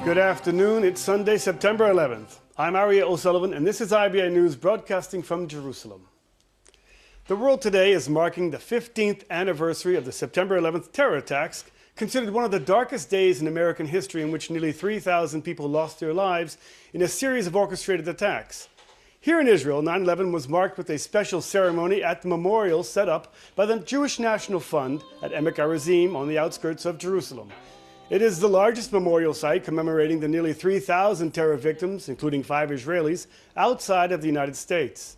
Good afternoon. It's Sunday, September 11th. I'm Aryeh O'Sullivan, and this is IBA News broadcasting from Jerusalem. The world today is marking the 15th anniversary of the September 11th terror attacks, considered one of the darkest days in American history, in which nearly 3,000 people lost their lives in a series of orchestrated attacks. Here in Israel, 9/11 was marked with a special ceremony at the memorial set up by the Jewish National Fund at Emek Arazim on the outskirts of Jerusalem. It is the largest memorial site commemorating the nearly 3,000 terror victims, including 5 Israelis, outside of the United States.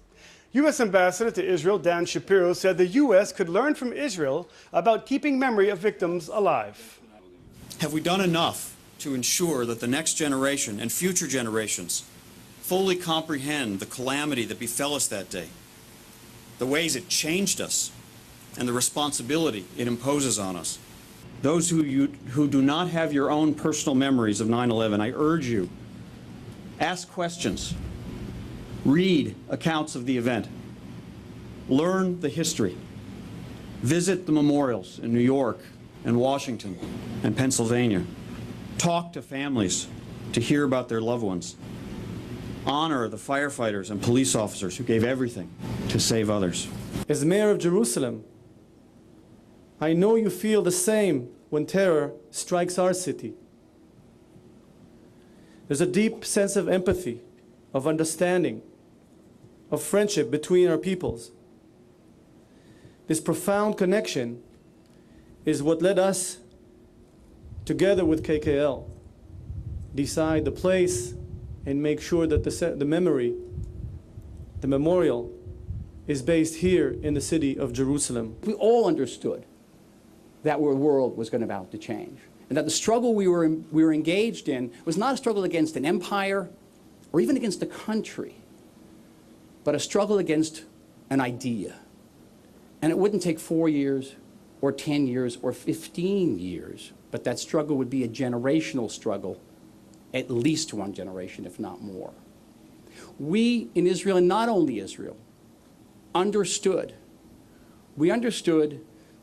U.S. Ambassador to Israel Dan Shapiro said the U.S. could learn from Israel about keeping memory of victims alive. Have we done enough to ensure that the next generation and future generations fully comprehend the calamity that befell us that day, the ways it changed us, and the responsibility it imposes on us? Those who do not have your own personal memories of 9/11, I urge you, ask questions, read accounts of the event, learn the history, visit the memorials in New York and Washington and Pennsylvania, talk to families to hear about their loved ones, honor the firefighters and police officers who gave everything to save others. As mayor of Jerusalem, I know you feel the same when terror strikes our city. There's a deep sense of empathy, of understanding, of friendship between our peoples. This profound connection is what led us, together with KKL, decide the place and make sure that the memory, the memorial, is based here in the city of Jerusalem. We all understood that our world was about to change, and that the struggle we were engaged in was not a struggle against an empire or even against a country, but a struggle against an idea. And it wouldn't take 4 years or 10 years or 15 years, but that struggle would be a generational struggle, at least one generation, if not more. We in Israel, and not only Israel, understood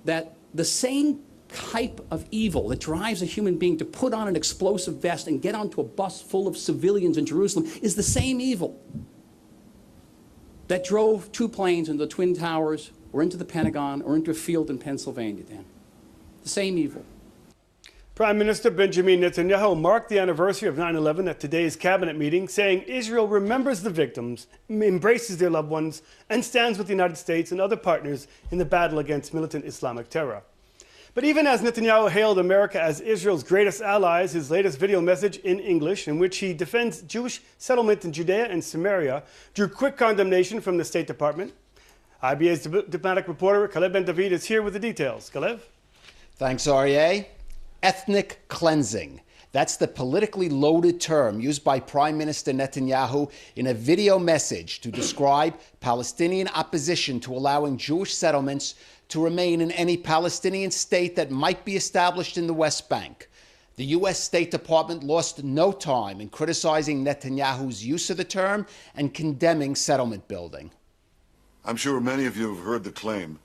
that the same type of evil that drives a human being to put on an explosive vest and get onto a bus full of civilians in Jerusalem is the same evil that drove 2 planes into the Twin Towers or into the Pentagon or into a field in Pennsylvania then. The same evil. Prime Minister Benjamin Netanyahu marked the anniversary of 9/11 at today's cabinet meeting, saying Israel remembers the victims, embraces their loved ones, and stands with the United States and other partners in the battle against militant Islamic terror. But even as Netanyahu hailed America as Israel's greatest allies, his latest video message in English, in which he defends Jewish settlement in Judea and Samaria, drew quick condemnation from the State Department. IBA's diplomatic reporter Kalev Ben-David is here with the details. Kalev? Thanks, Aryeh. Ethnic cleansing. That's the politically loaded term used by Prime Minister Netanyahu in a video message to describe Palestinian opposition to allowing Jewish settlements to remain in any Palestinian state that might be established in the West Bank. The U.S. State Department lost no time in criticizing Netanyahu's use of the term and condemning settlement building. I'm sure many of you have heard the claim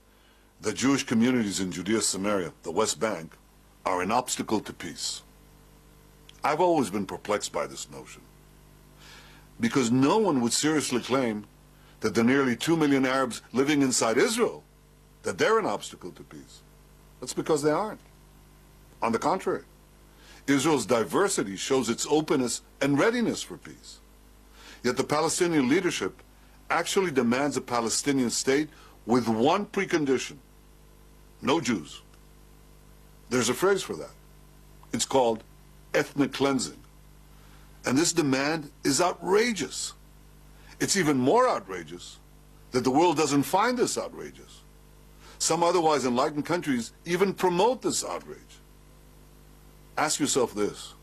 that Jewish communities in Judea, Samaria, the West Bank, are an obstacle to peace. I've always been perplexed by this notion, because no one would seriously claim that the nearly 2 million Arabs living inside Israel, that they're an obstacle to peace. That's because they aren't. On the contrary, Israel's diversity shows its openness and readiness for peace. Yet the Palestinian leadership actually demands a Palestinian state with one precondition: no Jews. There's a phrase for that. It's called ethnic cleansing. And this demand is outrageous. It's even more outrageous that the world doesn't find this outrageous. Some otherwise enlightened countries even promote this outrage. Ask yourself this: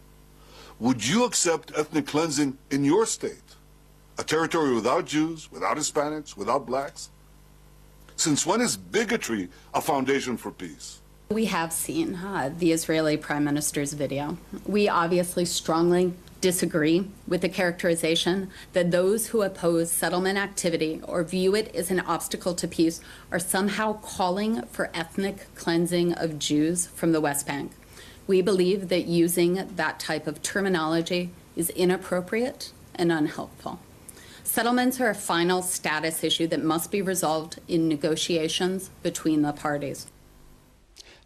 would you accept ethnic cleansing in your state? A territory without Jews, without Hispanics, without blacks? Since when is bigotry a foundation for peace? We have seen the Israeli Prime Minister's video. We obviously strongly disagree with the characterization that those who oppose settlement activity or view it as an obstacle to peace are somehow calling for ethnic cleansing of Jews from the West Bank. We believe that using that type of terminology is inappropriate and unhelpful. Settlements are a final status issue that must be resolved in negotiations between the parties.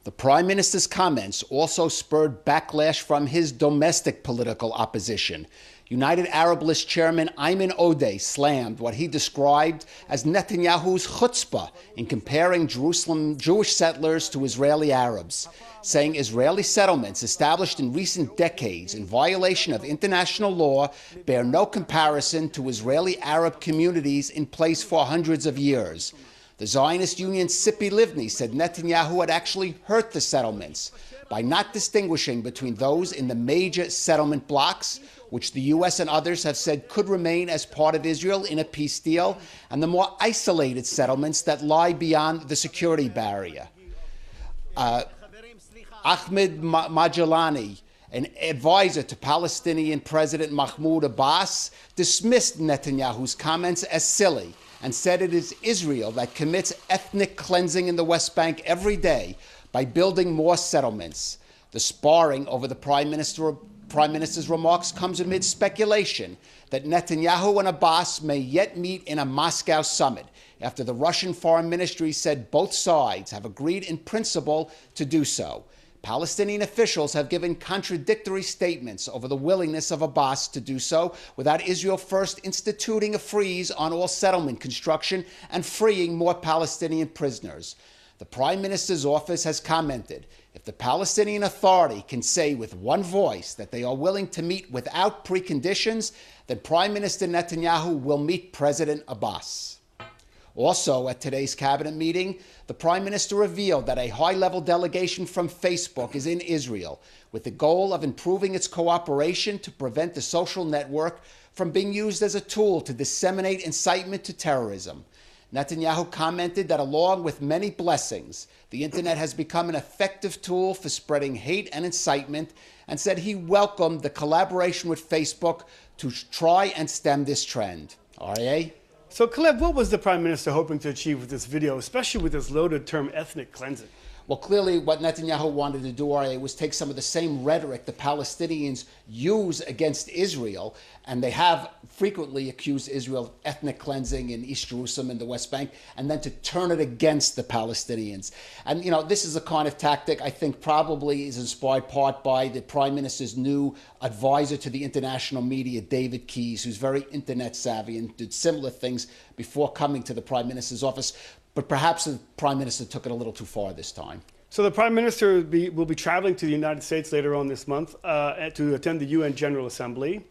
The Prime Minister's comments also spurred backlash from his domestic political opposition. United Arab List Chairman Ayman Odeh slammed what he described as Netanyahu's chutzpah in comparing Jerusalem Jewish settlers to Israeli Arabs, saying Israeli settlements established in recent decades in violation of international law bear no comparison to Israeli Arab communities in place for hundreds of years. The Zionist Union Tzipi Livni said Netanyahu had actually hurt the settlements by not distinguishing between those in the major settlement blocks, which the U.S. and others have said could remain as part of Israel in a peace deal, and the more isolated settlements that lie beyond the security barrier. Ahmed Majalani, an advisor to Palestinian President Mahmoud Abbas, dismissed Netanyahu's comments as silly and said it is Israel that commits ethnic cleansing in the West Bank every day by building more settlements. The sparring over the Prime Minister's remarks comes amid speculation that Netanyahu and Abbas may yet meet in a Moscow summit after the Russian Foreign Ministry said both sides have agreed in principle to do so. Palestinian officials have given contradictory statements over the willingness of Abbas to do so without Israel first instituting a freeze on all settlement construction and freeing more Palestinian prisoners. The Prime Minister's office has commented, if the Palestinian Authority can say with one voice that they are willing to meet without preconditions, then Prime Minister Netanyahu will meet President Abbas. Also, at today's cabinet meeting, the Prime Minister revealed that a high-level delegation from Facebook is in Israel with the goal of improving its cooperation to prevent the social network from being used as a tool to disseminate incitement to terrorism. Netanyahu commented that along with many blessings, the internet has become an effective tool for spreading hate and incitement, and said he welcomed the collaboration with Facebook to try and stem this trend. RA? So, Caleb, what was the Prime Minister hoping to achieve with this video, especially with this loaded term ethnic cleansing? Well, clearly what Netanyahu wanted to do, RA, was take some of the same rhetoric the Palestinians use against Israel, and they have frequently accused Israel of ethnic cleansing in East Jerusalem and the West Bank, and then to turn it against the Palestinians. And, you know, this is a kind of tactic I think probably is inspired part by the Prime Minister's new advisor to the international media, David Keyes, who's very internet savvy and did similar things before coming to the Prime Minister's office. But perhaps the Prime Minister took it a little too far this time. So the Prime Minister will be traveling to the United States later on this month to attend the UN General Assembly.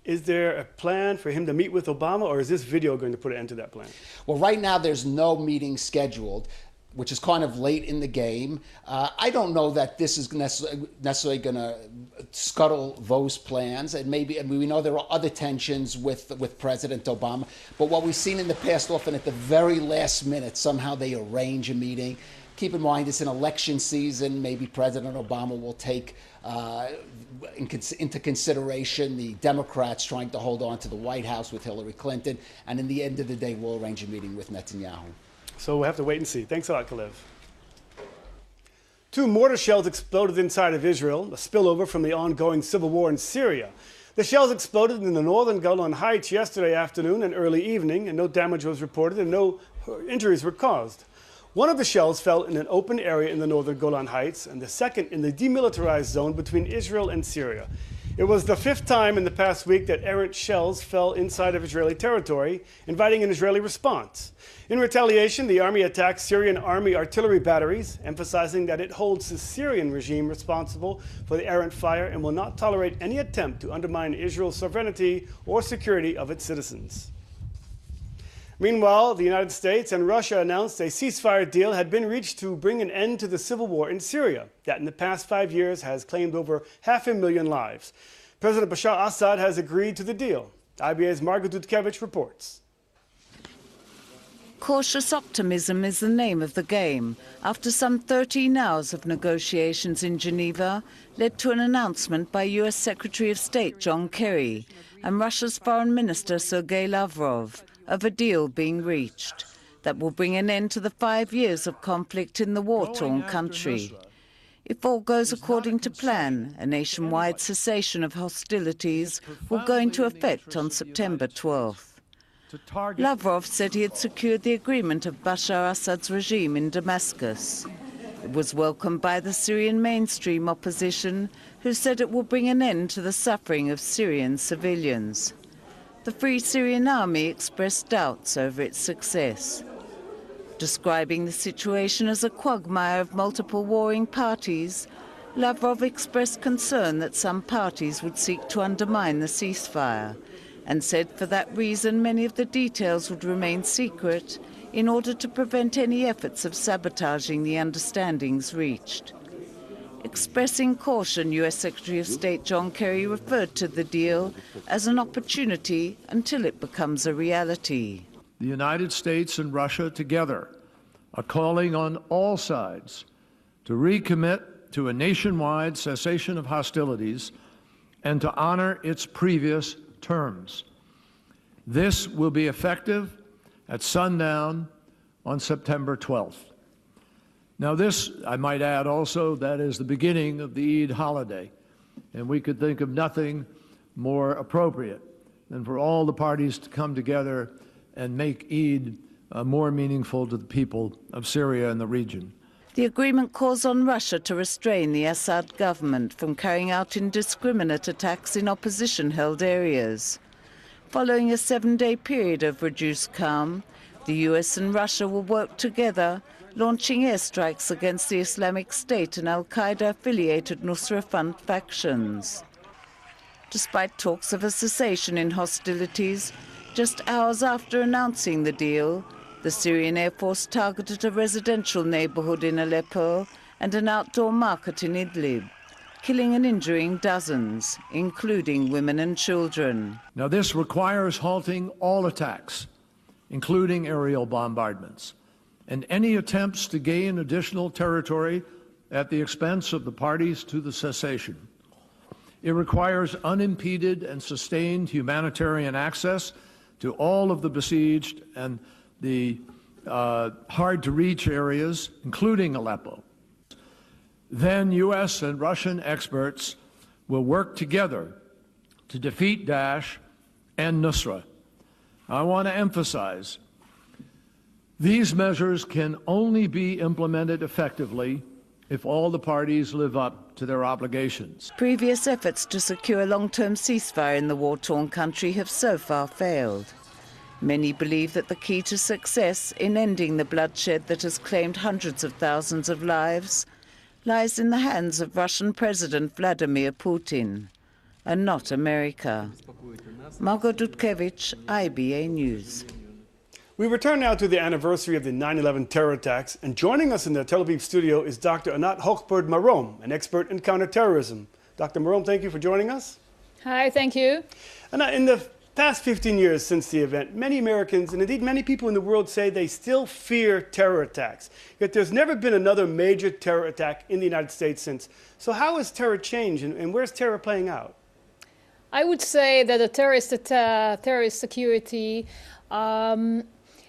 Is there a plan for him to meet with Obama, or is this video going to put an end to that plan? Well, right now there's no meeting scheduled, which is kind of late in the game. I don't know that this is necessarily going to scuttle those plans. And maybe, I mean, we know there are other tensions with President Obama. But what we've seen in the past, often at the very last minute, somehow they arrange a meeting. Keep in mind, it's an election season. Maybe President Obama will take into consideration the Democrats trying to hold on to the White House with Hillary Clinton. And in the end of the day, we'll arrange a meeting with Netanyahu. So we'll have to wait and see. Thanks a lot, Kalev. 2 mortar shells exploded inside of Israel, a spillover from the ongoing civil war in Syria. The shells exploded in the northern Golan Heights yesterday afternoon and early evening, and no damage was reported and no injuries were caused. One of the shells fell in an open area in the northern Golan Heights, and the second in the demilitarized zone between Israel and Syria. It was the 5th time in the past week that errant shells fell inside of Israeli territory, inviting an Israeli response. In retaliation, the army attacked Syrian army artillery batteries, emphasizing that it holds the Syrian regime responsible for the errant fire and will not tolerate any attempt to undermine Israel's sovereignty or security of its citizens. Meanwhile, the United States and Russia announced a ceasefire deal had been reached to bring an end to the civil war in Syria, that in the past 5 years has claimed over 500,000 lives. President Bashar Assad has agreed to the deal. IBA's Margaret Dudkevich reports. Cautious optimism is the name of the game, after some 13 hours of negotiations in Geneva led to an announcement by US Secretary of State John Kerry and Russia's Foreign Minister Sergei Lavrov of a deal being reached that will bring an end to the 5 years of conflict in the war-torn country. If all goes according to plan, a nationwide cessation of hostilities will go into effect on September 12th. Lavrov said he had secured the agreement of Bashar Assad's regime in Damascus. It was welcomed by the Syrian mainstream opposition, who said it will bring an end to the suffering of Syrian civilians. The Free Syrian Army expressed doubts over its success. Describing the situation as a quagmire of multiple warring parties, Lavrov expressed concern that some parties would seek to undermine the ceasefire, and said for that reason many of the details would remain secret in order to prevent any efforts of sabotaging the understandings reached. Expressing caution, U.S. Secretary of State John Kerry referred to the deal as an opportunity until it becomes a reality. The United States and Russia together are calling on all sides to recommit to a nationwide cessation of hostilities and to honor its previous terms. This will be effective at sundown on September 12th. Now this, I might add also, that is the beginning of the Eid holiday, and we could think of nothing more appropriate than for all the parties to come together and make Eid more meaningful to the people of Syria and the region. The agreement calls on Russia to restrain the Assad government from carrying out indiscriminate attacks in opposition-held areas. Following a 7-day period of reduced calm, the US and Russia will work together, launching airstrikes against the Islamic State and al-Qaeda-affiliated Nusra Front factions. Despite talks of a cessation in hostilities, just hours after announcing the deal, the Syrian Air Force targeted a residential neighborhood in Aleppo and an outdoor market in Idlib, killing and injuring dozens, including women and children. Now this requires halting all attacks, including aerial bombardments, and any attempts to gain additional territory at the expense of the parties to the cessation. It requires unimpeded and sustained humanitarian access to all of the besieged and the hard-to-reach areas, including Aleppo. Then U.S. and Russian experts will work together to defeat Daesh and Nusra. I want to emphasize, these measures can only be implemented effectively if all the parties live up to their obligations. Previous efforts to secure a long-term ceasefire in the war-torn country have so far failed. Many believe that the key to success in ending the bloodshed that has claimed hundreds of thousands of lives lies in the hands of Russian President Vladimir Putin, and not America. Margot Dudkevich, IBA News. We return now to the anniversary of the 9/11 terror attacks, and joining us in the Tel Aviv studio is Dr. Anat Hochberg Marom, an expert in counterterrorism. Dr. Marom, thank you for joining us. Hi, thank you. Anat, in the past 15 years since the event, many Americans, and indeed many people in the world, say they still fear terror attacks. Yet there's never been another major terror attack in the United States since. So how has terror changed, and where's terror playing out? I would say that the terrorist security,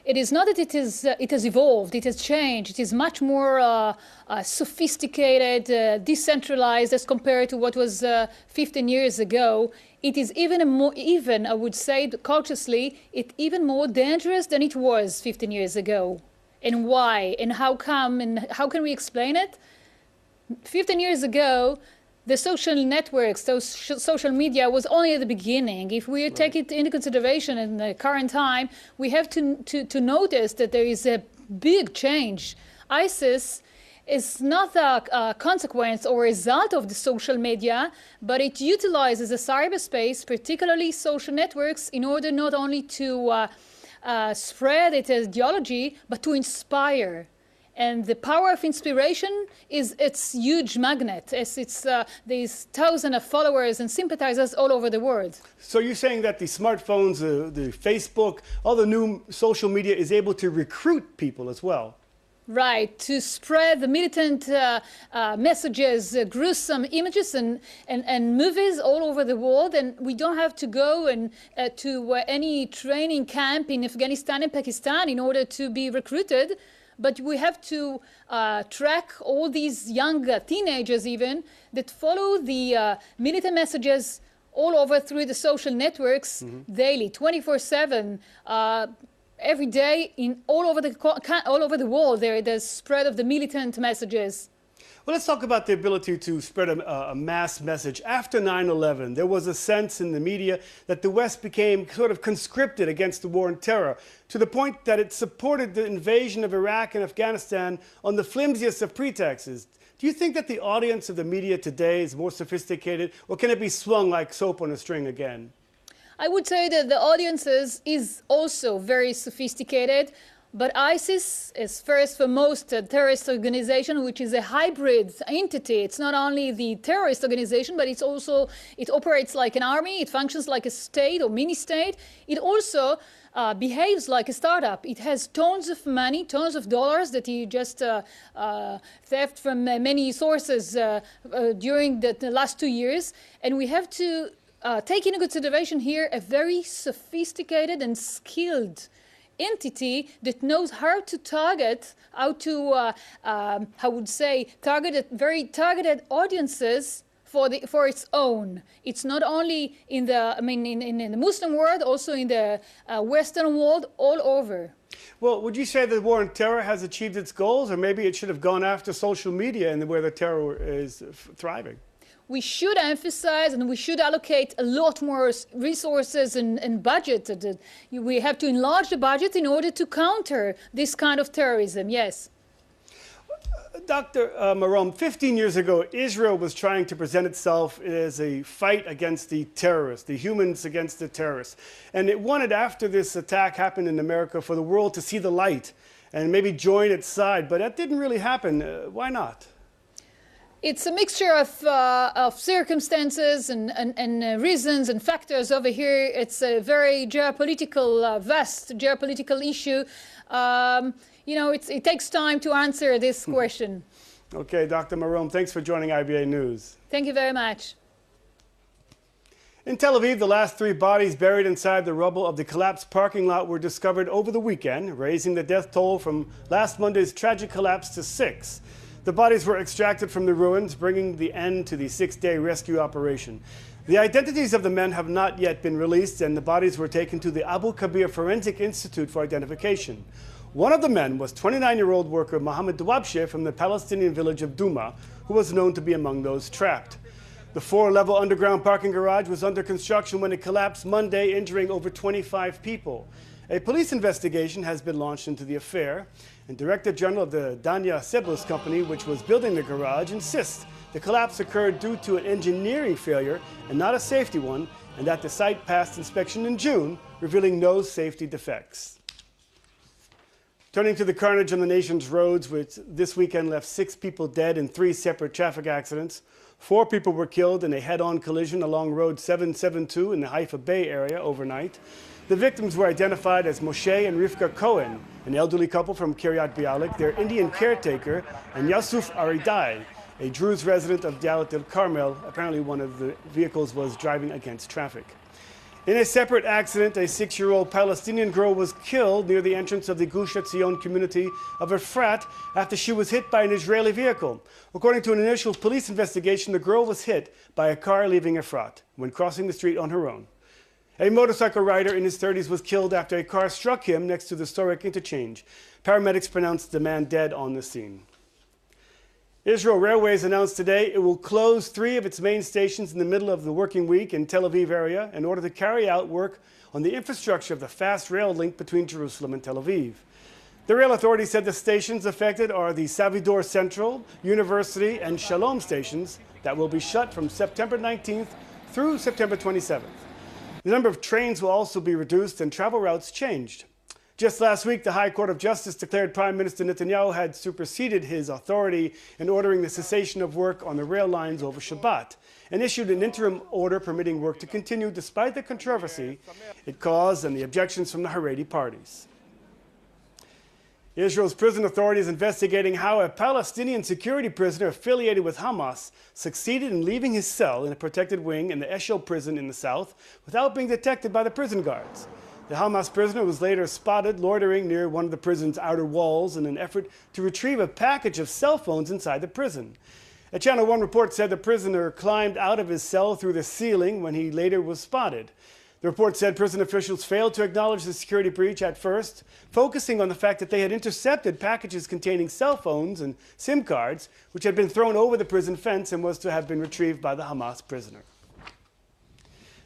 it is not that it has evolved, it has changed. It is much more sophisticated, decentralized as compared to what was 15 years ago. It is even, I would say cautiously, it's even more dangerous than it was 15 years ago. And why? And how come? And how can we explain it? 15 years ago, the social networks, those social media was only at the beginning. If we take it into consideration in the current time, we have to notice that there is a big change. ISIS is not a consequence or result of the social media, but it utilizes the cyberspace, particularly social networks, in order not only to spread its ideology, but to inspire. And the power of inspiration is its huge magnet. It's these thousands of followers and sympathizers all over the world. So you're saying that the smartphones, the Facebook, all the new social media is able to recruit people as well? Right, to spread the militant messages, gruesome images and movies all over the world. And we don't have to go to any training camp in Afghanistan and Pakistan in order to be recruited. but we have to track all these young teenagers even that follow the militant messages all over through the social networks daily, 24/7. Every day, all over the world, there's spread of the militant messages. Well, let's talk about the ability to spread a mass message. After 9/11, there was a sense in the media that the West became sort of conscripted against the war on terror, to the point that it supported the invasion of Iraq and Afghanistan on the flimsiest of pretexts. Do you think that the audience of the media today is more sophisticated, or can it be swung like soap on a string again? I would say that the audiences is also very sophisticated, but ISIS is first foremost a terrorist organization, which is a hybrid entity. It's not only the terrorist organization, but it operates like an army, it functions like a state or mini-state. It also behaves like a startup. It has tons of money, tons of dollars that you just theft from many sources during the last 2 years. And we have to take into consideration here a very sophisticated and skilled entity that knows how to target, target very targeted audiences for its own. It's not only in the Muslim world, also in the Western world, all over. Well, would you say the war on terror has achieved its goals, or maybe it should have gone after social media and where the terror is thriving? We should emphasize and we should allocate a lot more resources and budget. We have to enlarge the budget in order to counter this kind of terrorism, yes. Dr. Marom, 15 years ago, Israel was trying to present itself as a fight against the terrorists, the humans against the terrorists. And it wanted, after this attack happened in America, for the world to see the light and maybe join its side. But that didn't really happen. Why not? It's a mixture of circumstances and reasons and factors over here. It's a very geopolitical, vast geopolitical issue. It takes time to answer this question. Okay, Dr. Marom, thanks for joining IBA News. Thank you very much. In Tel Aviv, the last 3 bodies buried inside the rubble of the collapsed parking lot were discovered over the weekend, raising the death toll from last Monday's tragic collapse to 6. The bodies were extracted from the ruins, bringing the end to the 6-day rescue operation. The identities of the men have not yet been released, and the bodies were taken to the Abu Kabir Forensic Institute for identification. One of the men was 29-year-old worker Mohammed Dawabsheh from the Palestinian village of Duma, who was known to be among those trapped. The 4-level underground parking garage was under construction when it collapsed Monday, injuring over 25 people. A police investigation has been launched into the affair, and Director General of the Danya Sebus company, which was building the garage, insists the collapse occurred due to an engineering failure and not a safety one, and that the site passed inspection in June, revealing no safety defects. Turning to the carnage on the nation's roads, which this weekend left 6 people dead in 3 separate traffic accidents. 4 people were killed in a head-on collision along Road 772 in the Haifa Bay area overnight. The victims were identified as Moshe and Rivka Cohen, an elderly couple from Kiryat Bialik, their Indian caretaker, and Yasuf Aridai, a Druze resident of Dalat el Carmel. Apparently one of the vehicles was driving against traffic. In a separate accident, a 6-year-old Palestinian girl was killed near the entrance of the Gush Etzion community of Efrat after she was hit by an Israeli vehicle. According to an initial police investigation, the girl was hit by a car leaving Efrat when crossing the street on her own. A motorcycle rider in his 30s was killed after a car struck him next to the historic interchange. Paramedics pronounced the man dead on the scene. Israel Railways announced today it will close 3 of its main stations in the middle of the working week in Tel Aviv area in order to carry out work on the infrastructure of the fast rail link between Jerusalem and Tel Aviv. The rail authority said the stations affected are the Savidor Central, University, and Shalom stations that will be shut from September 19th through September 27th. The number of trains will also be reduced and travel routes changed. Just last week, the High Court of Justice declared Prime Minister Netanyahu had superseded his authority in ordering the cessation of work on the rail lines over Shabbat and issued an interim order permitting work to continue despite the controversy it caused and the objections from the Haredi parties. Israel's prison authority is investigating how a Palestinian security prisoner affiliated with Hamas succeeded in leaving his cell in a protected wing in the Eshel prison in the south without being detected by the prison guards. The Hamas prisoner was later spotted loitering near one of the prison's outer walls in an effort to retrieve a package of cell phones inside the prison. A Channel 1 report said the prisoner climbed out of his cell through the ceiling when he later was spotted. The report said prison officials failed to acknowledge the security breach at first, focusing on the fact that they had intercepted packages containing cell phones and SIM cards, which had been thrown over the prison fence and was to have been retrieved by the Hamas prisoner.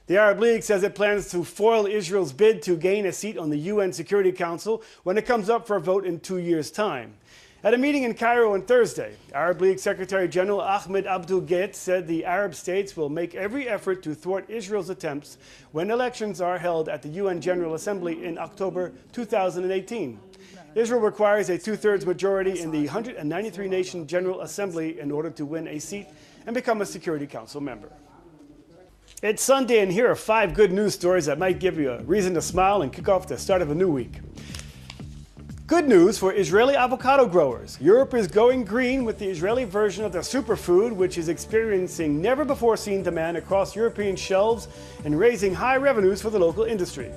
The Arab League says it plans to foil Israel's bid to gain a seat on the UN Security Council when it comes up for a vote in 2 years' time. At a meeting in Cairo on Thursday, Arab League Secretary General Ahmed Abdul Gheit said the Arab states will make every effort to thwart Israel's attempts when elections are held at the UN General Assembly in October 2018. Israel requires a two-thirds majority in the 193-nation General Assembly in order to win a seat and become a Security Council member. It's Sunday, and here are 5 good news stories that might give you a reason to smile and kick off the start of a new week. Good news for Israeli avocado growers. Europe is going green with the Israeli version of the superfood, which is experiencing never-before-seen demand across European shelves and raising high revenues for the local industry.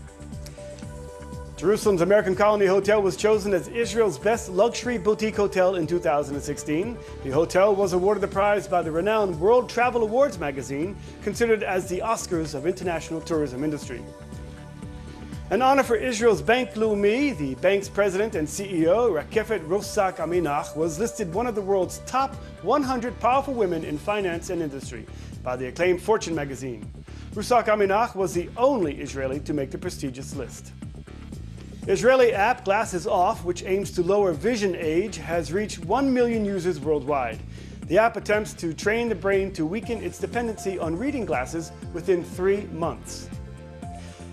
Jerusalem's American Colony Hotel was chosen as Israel's best luxury boutique hotel in 2016. The hotel was awarded the prize by the renowned World Travel Awards magazine, considered as the Oscars of international tourism industry. An honor for Israel's Bank Leumi. The bank's president and CEO, Rakefet Rosak Aminach, was listed one of the world's top 100 powerful women in finance and industry by the acclaimed Fortune magazine. Rosak Aminach was the only Israeli to make the prestigious list. Israeli app Glasses Off, which aims to lower vision age, has reached 1 million users worldwide. The app attempts to train the brain to weaken its dependency on reading glasses within 3 months.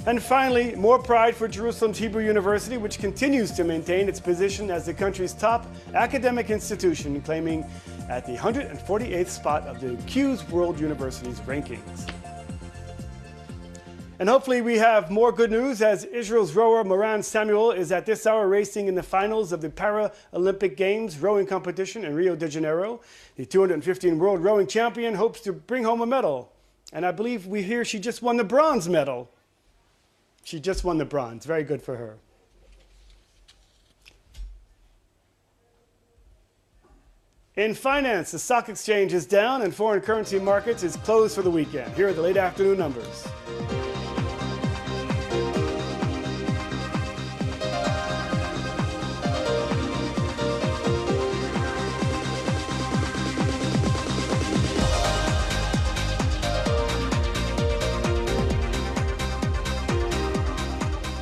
And finally, more pride for Jerusalem's Hebrew University, which continues to maintain its position as the country's top academic institution, claiming at the 148th spot of the Q's World Universities rankings. And hopefully we have more good news, as Israel's rower Moran Samuel is at this hour racing in the finals of the Paralympic Games rowing competition in Rio de Janeiro. The 215 world rowing champion hopes to bring home a medal. And I believe we hear she just won the bronze medal. She just won the bronze. Very good for her. In finance, the stock exchange is down and foreign currency markets is closed for the weekend. Here are the late afternoon numbers.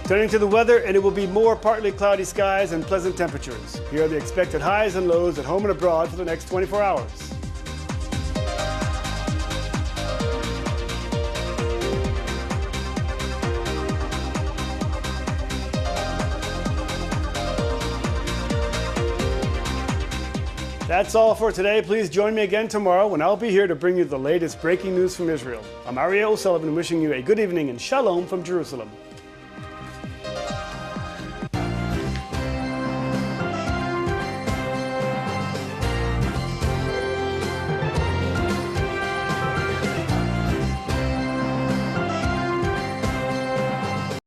Turning to the weather, and it will be more partly cloudy skies and pleasant temperatures. Here are the expected highs and lows at home and abroad for the next 24 hours. That's all for today. Please join me again tomorrow when I'll be here to bring you the latest breaking news from Israel. I'm Ariel O'Sullivan, wishing you a good evening and shalom from Jerusalem.